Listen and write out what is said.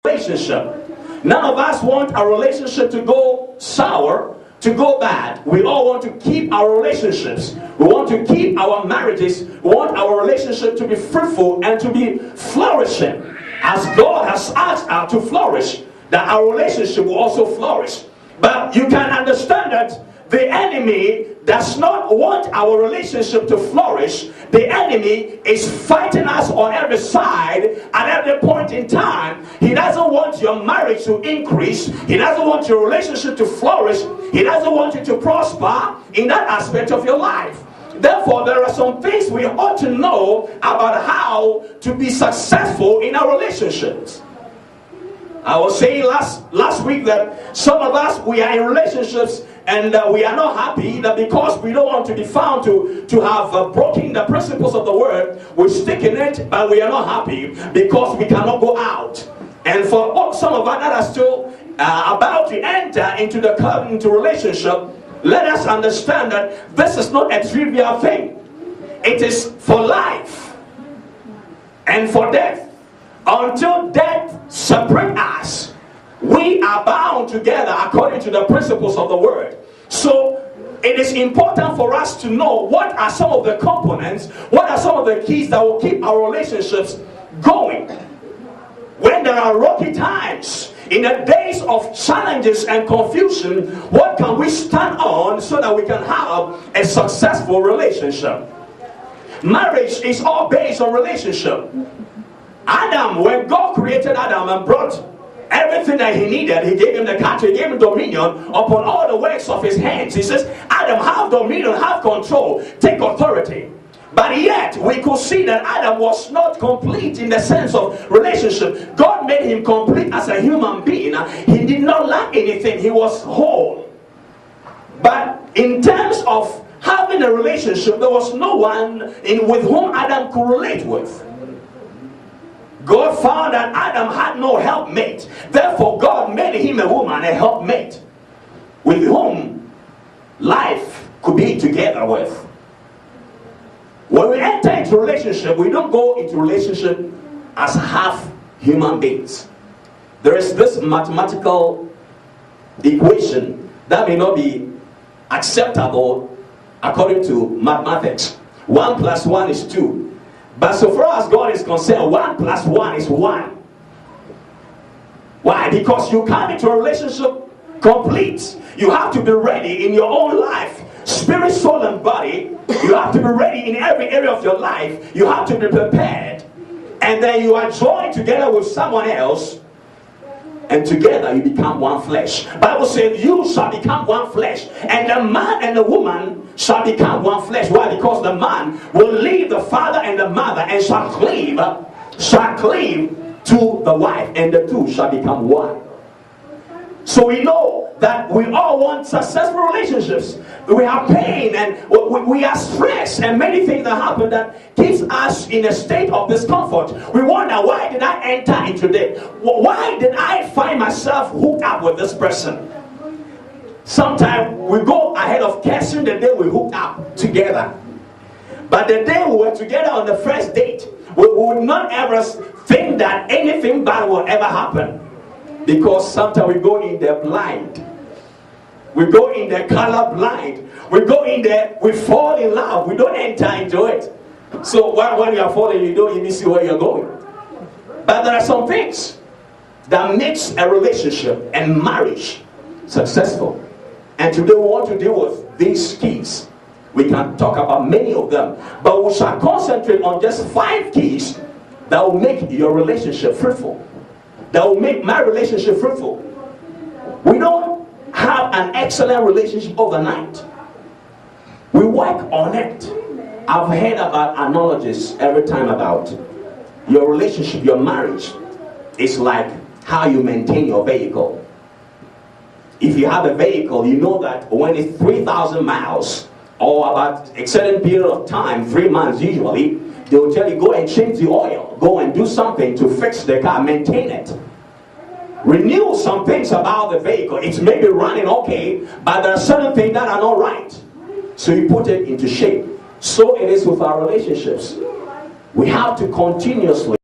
relationship. None of us want our relationship to go sour, to go bad. We all want to keep our relationships. We want to keep our marriages. We want our relationship to be fruitful and to be flourishing. As God has asked us to flourish, that our relationship will also flourish. But you can understand that the enemy does not want our relationship to flourish. The enemy is fighting us on every side at every point in time. He doesn't want your marriage to increase. He doesn't want your relationship to flourish. He doesn't want you to prosper in that aspect of your life. Therefore, there are some things we ought to know about how to be successful in our relationships. I was saying last week that some of us, we are in relationships and we are not happy, that because we don't want to be found to have broken the principles of the word, we stick in it, but we are not happy because we cannot go out. And for some of us that are still about to enter into the covenant relationship, let us understand that this is not a trivial thing. It is for life and for death. Until death separate us, we are bound together according to the principles of the word. So it is important for us to know what are some of the components, what are some of the keys that will keep our relationships going. When there are rocky times, in the days of challenges and confusion, what can we stand on so that we can have a successful relationship? Marriage is all based on relationship. Adam, when God created Adam and brought everything that he needed, he gave him the cattle, he gave him dominion upon all the works of his hands. He says, Adam, have dominion, have control, take authority. But yet, we could see that Adam was not complete in the sense of relationship. God made him complete as a human being. He did not lack anything. He was whole. But in terms of having a relationship, there was no one with whom Adam could relate with. God found that Adam had no helpmate. Therefore, God made him a woman, a helpmate, with whom life could be together with. When we enter into a relationship, we don't go into a relationship as half human beings. There is this mathematical equation that may not be acceptable according to mathematics. 1 plus 1 is 2. But so far as God is concerned, 1 plus 1 is 1. Why? Because you come into a relationship complete. You have to be ready in your own life, spirit, soul, and body. You have to be ready in every area of your life. You have to be prepared. And then you are joined together with someone else, and together you become one flesh. Bible says you shall become one flesh, and the man and the woman shall become one flesh. Why? Because the man will leave the father and the mother and shall cleave to the wife, and the two shall become one. So we know that we all want successful relationships. We have pain and we are stressed and many things that happen that keeps us in a state of discomfort. We wonder, why did I enter into this? Why did I find myself hooked up with this person? Sometimes we go ahead of guessing the day we hooked up together. But the day we were together on the first date, we would not ever think that anything bad will ever happen. Because sometimes we go in there blind. We go in there color blind. We go in there, we fall in love. We don't enter into it. So when you are falling, you don't even see where you're going. But there are some things that makes a relationship and marriage successful. And today we want to deal with these keys. We can talk about many of them, but we shall concentrate on just 5 keys that will make your relationship fruitful. That will make my relationship fruitful. We don't have an excellent relationship overnight. We work on it. I've heard about analogies every time about your relationship, your marriage. It's like how you maintain your vehicle. If you have a vehicle, you know that when it's 3,000 miles or about a certain period of time, 3 months usually, they will tell you, go and change the oil. Go and do something to fix the car, maintain it. Renew some things about the vehicle. It's maybe running okay, but there are certain things that are not right. So you put it into shape. So it is with our relationships. We have to continuously